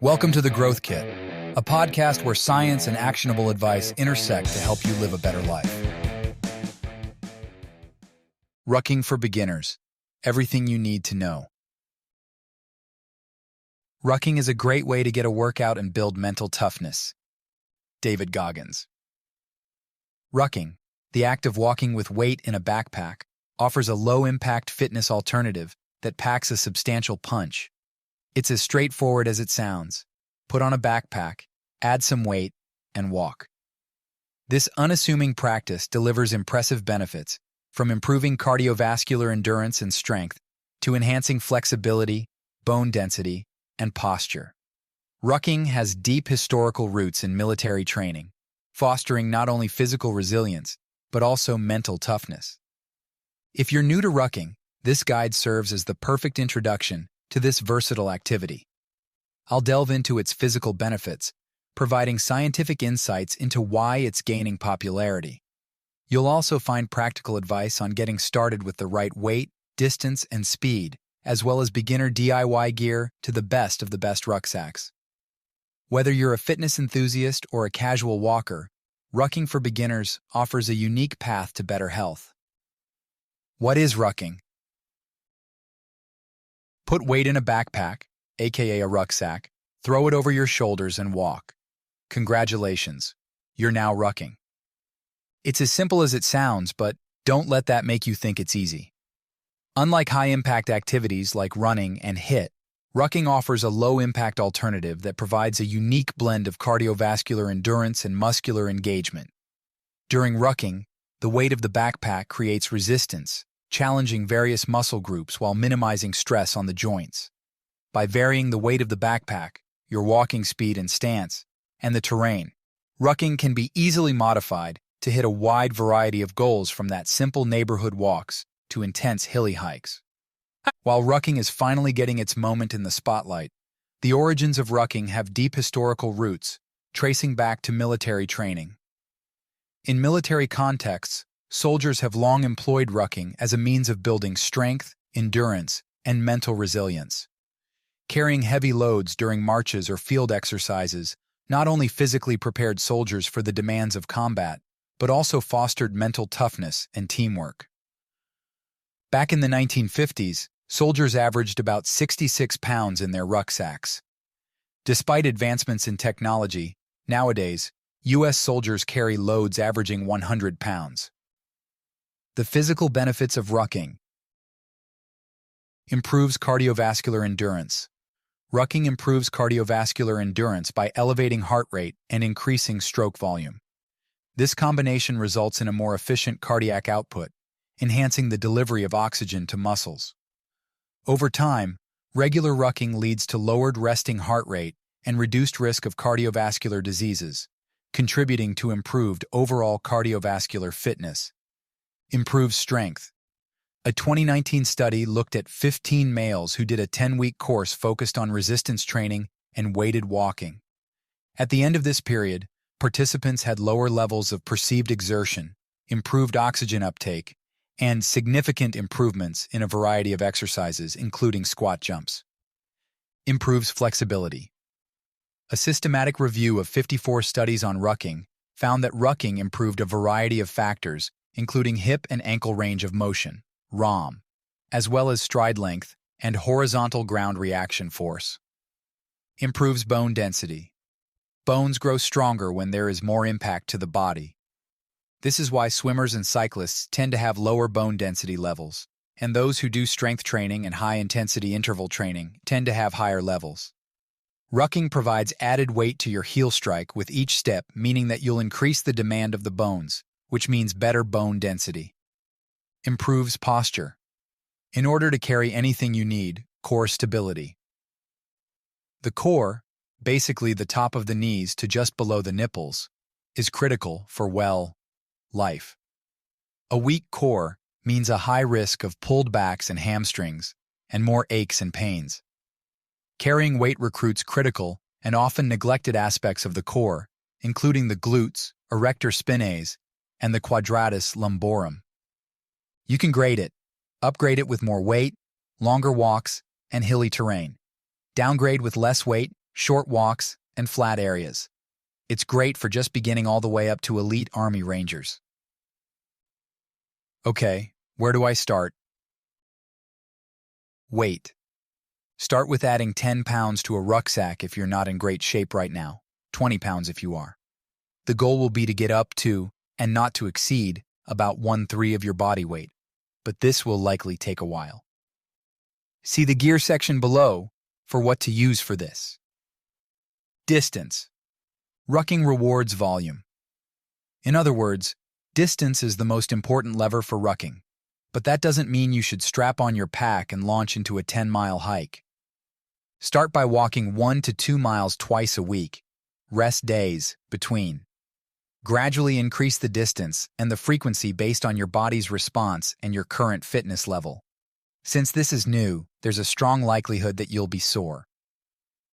Welcome to The Growth Kit, a podcast where science and actionable advice intersect to help you live a better life. Rucking for beginners. Everything you need to know. Rucking is a great way to get a workout and build mental toughness. David Goggins. Rucking, the act of walking with weight in a backpack, offers a low-impact fitness alternative that packs a substantial punch. It's as straightforward as it sounds. Put on a backpack, add some weight, and walk. This unassuming practice delivers impressive benefits, from improving cardiovascular endurance and strength to enhancing flexibility, bone density, and posture. Rucking has deep historical roots in military training, fostering not only physical resilience, but also mental toughness. If you're new to rucking, this guide serves as the perfect introduction to this versatile activity. I'll delve into its physical benefits, providing scientific insights into why it's gaining popularity. You'll also find practical advice on getting started with the right weight, distance, and speed, as well as beginner DIY gear to the best rucksacks. Whether you're a fitness enthusiast or a casual walker, Rucking for Beginners offers a unique path to better health. What is rucking? Put weight in a backpack, aka a rucksack, throw it over your shoulders and walk. Congratulations, you're now rucking. It's as simple as it sounds, but don't let that make you think it's easy. Unlike high-impact activities like running and HIIT, rucking offers a low-impact alternative that provides a unique blend of cardiovascular endurance and muscular engagement. During rucking, the weight of the backpack creates resistance, challenging various muscle groups while minimizing stress on the joints. By varying the weight of the backpack, your walking speed and stance, and the terrain, rucking can be easily modified to hit a wide variety of goals, from that simple neighborhood walks to intense hilly hikes. While rucking is finally getting its moment in the spotlight, the origins of rucking have deep historical roots, tracing back to military training. In military contexts, soldiers have long employed rucking as a means of building strength, endurance, and mental resilience. Carrying heavy loads during marches or field exercises not only physically prepared soldiers for the demands of combat, but also fostered mental toughness and teamwork. Back in the 1950s, soldiers averaged about 66 pounds in their rucksacks. Despite advancements in technology, nowadays, U.S. soldiers carry loads averaging 100 pounds. The physical benefits of rucking. Improves cardiovascular endurance. Rucking improves cardiovascular endurance by elevating heart rate and increasing stroke volume. This combination results in a more efficient cardiac output, enhancing the delivery of oxygen to muscles. Over time, regular rucking leads to lowered resting heart rate and reduced risk of cardiovascular diseases, contributing to improved overall cardiovascular fitness. Improves strength. A 2019 study looked at 15 males who did a 10-week course focused on resistance training and weighted walking. At the end of this period, participants had lower levels of perceived exertion, improved oxygen uptake, and significant improvements in a variety of exercises, including squat jumps. Improves flexibility. A systematic review of 54 studies on rucking found that rucking improved a variety of factors, including hip and ankle range of motion, ROM, as well as stride length and horizontal ground reaction force. Improves bone density. Bones grow stronger when there is more impact to the body. This is why swimmers and cyclists tend to have lower bone density levels, and those who do strength training and high-intensity interval training tend to have higher levels. Rucking provides added weight to your heel strike with each step, meaning that you'll increase the demand of the bones, which means better bone density. Improves posture. In order to carry anything you need, core stability. The core, basically the top of the knees to just below the nipples, is critical for, life. A weak core means a high risk of pulled backs and hamstrings, and more aches and pains. Carrying weight recruits critical and often neglected aspects of the core, including the glutes, erector spinae, and the quadratus lumborum. You can upgrade it with more weight, longer walks, and hilly terrain. Downgrade with less weight short walks, and flat areas. It's great for just beginning all the way up to elite Army Rangers. Okay, where do I start? Weight. Start with adding 10 pounds to a rucksack if you're not in great shape right now, 20 pounds if you are. The goal will be to get up to, and not to exceed, about 1/3 of your body weight, but this will likely take a while. See the gear section below for what to use for this. Distance. Rucking rewards volume. In other words, distance is the most important lever for rucking, but that doesn't mean you should strap on your pack and launch into a 10-mile hike. Start by walking 1 to 2 miles twice a week, rest days between. Gradually increase the distance and the frequency based on your body's response and your current fitness level. Since this is new, there's a strong likelihood that you'll be sore.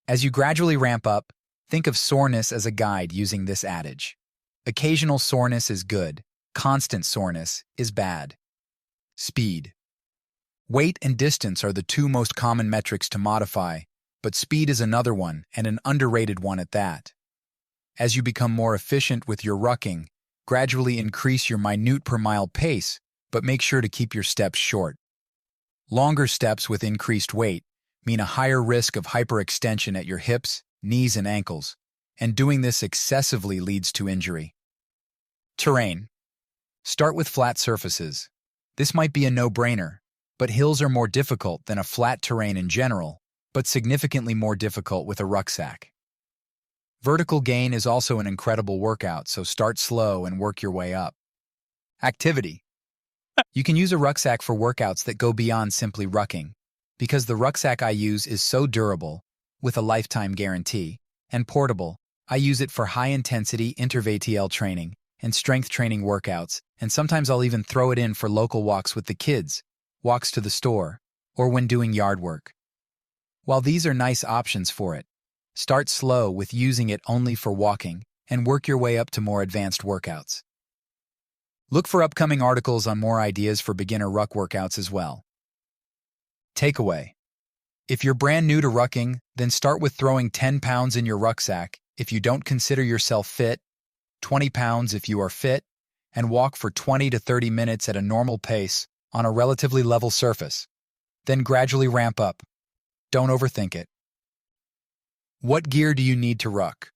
As you gradually ramp up, think of soreness as a guide using this adage. Occasional soreness is good, constant soreness is bad. Speed. Weight and distance are the two most common metrics to modify, but speed is another one, and an underrated one at that. As you become more efficient with your rucking, gradually increase your minute per mile pace, but make sure to keep your steps short. Longer steps with increased weight mean a higher risk of hyperextension at your hips, knees, and ankles, and doing this excessively leads to injury. Terrain. Start with flat surfaces. This might be a no-brainer, but hills are more difficult than a flat terrain in general, but significantly more difficult with a rucksack. Vertical gain is also an incredible workout, so start slow and work your way up. Activity. You can use a rucksack for workouts that go beyond simply rucking, because the rucksack I use is so durable, with a lifetime guarantee, and portable. I use it for high-intensity interval training and strength training workouts, and sometimes I'll even throw it in for local walks with the kids, walks to the store, or when doing yard work. While these are nice options for it, start slow with using it only for walking and work your way up to more advanced workouts. Look for upcoming articles on more ideas for beginner ruck workouts as well. Takeaway. If you're brand new to rucking, then start with throwing 10 pounds in your rucksack if you don't consider yourself fit, 20 pounds if you are fit, and walk for 20 to 30 minutes at a normal pace on a relatively level surface. Then gradually ramp up. Don't overthink it. What gear do you need to ruck?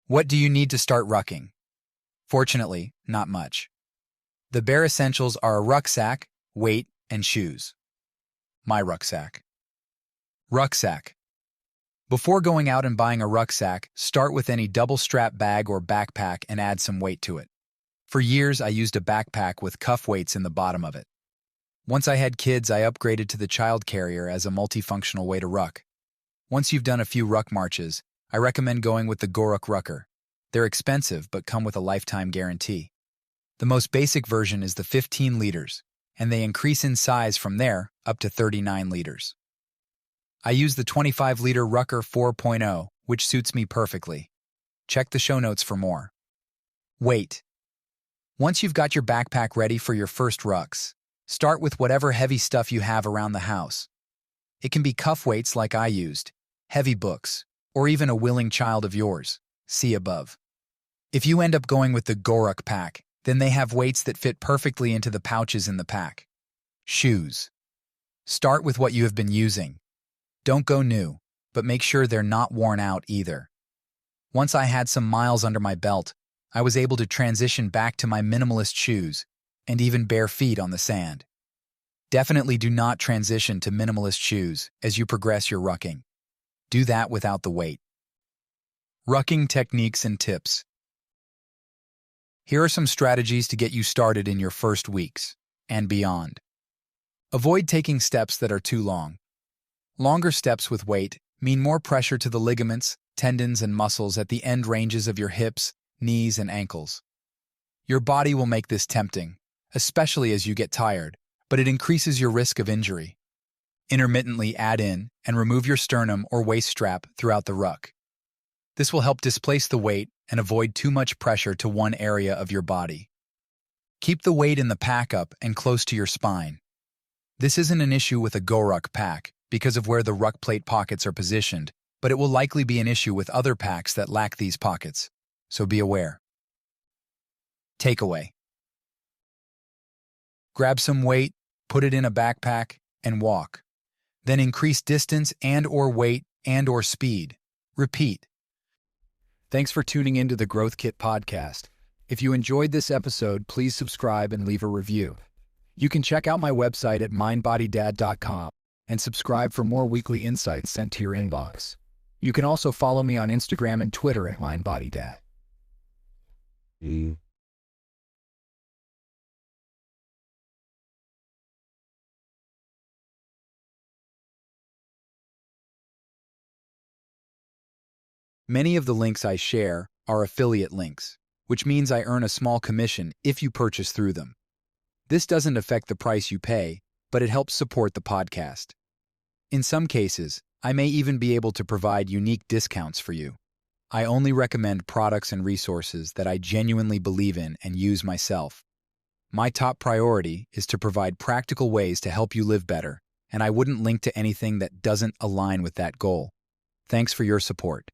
What do you need to start rucking? Fortunately, not much. The bare essentials are a rucksack, weight, and shoes. My rucksack. Rucksack. Before going out and buying a rucksack, start with any double-strap bag or backpack and add some weight to it. For years, I used a backpack with cuff weights in the bottom of it. Once I had kids, I upgraded to the child carrier as a multifunctional way to ruck. Once you've done a few ruck marches, I recommend going with the GORUCK rucker. They're expensive, but come with a lifetime guarantee. The most basic version is the 15 liters, and they increase in size from there up to 39 liters. I use the 25-liter Rucker 4.0, which suits me perfectly. Check the show notes for more. Weight. Once you've got your backpack ready for your first rucks, start with whatever heavy stuff you have around the house. It can be cuff weights like I used, heavy books, or even a willing child of yours. See above. If you end up going with the GORUCK pack, then they have weights that fit perfectly into the pouches in the pack. Shoes. Start with what you have been using. Don't go new, but make sure they're not worn out either. Once I had some miles under my belt, I was able to transition back to my minimalist shoes and even bare feet on the sand. Definitely do not transition to minimalist shoes as you progress your rucking. Do that without the weight. Rucking techniques and tips. Here are some strategies to get you started in your first weeks and beyond. Avoid taking steps that are too long. Longer steps with weight mean more pressure to the ligaments, tendons, and muscles at the end ranges of your hips, knees, and ankles. Your body will make this tempting, especially as you get tired, but it increases your risk of injury. Intermittently add in and remove your sternum or waist strap throughout the ruck. This will help displace the weight and avoid too much pressure to one area of your body. Keep the weight in the pack up and close to your spine. This isn't an issue with a GORUCK pack, because of where the ruck plate pockets are positioned, but it will likely be an issue with other packs that lack these pockets, so be aware. Takeaway. Grab some weight, put it in a backpack, and walk. Then increase distance and/or weight and/or speed. Repeat. Thanks for tuning into the Growth Kit podcast. If you enjoyed this episode, please subscribe and leave a review. You can check out my website at mindbodydad.com and subscribe for more weekly insights sent to your inbox. You can also follow me on Instagram and Twitter at mindbodydad. Many of the links I share are affiliate links, which means I earn a small commission if you purchase through them. This doesn't affect the price you pay, but it helps support the podcast. In some cases, I may even be able to provide unique discounts for you. I only recommend products and resources that I genuinely believe in and use myself. My top priority is to provide practical ways to help you live better, and I wouldn't link to anything that doesn't align with that goal. Thanks for your support.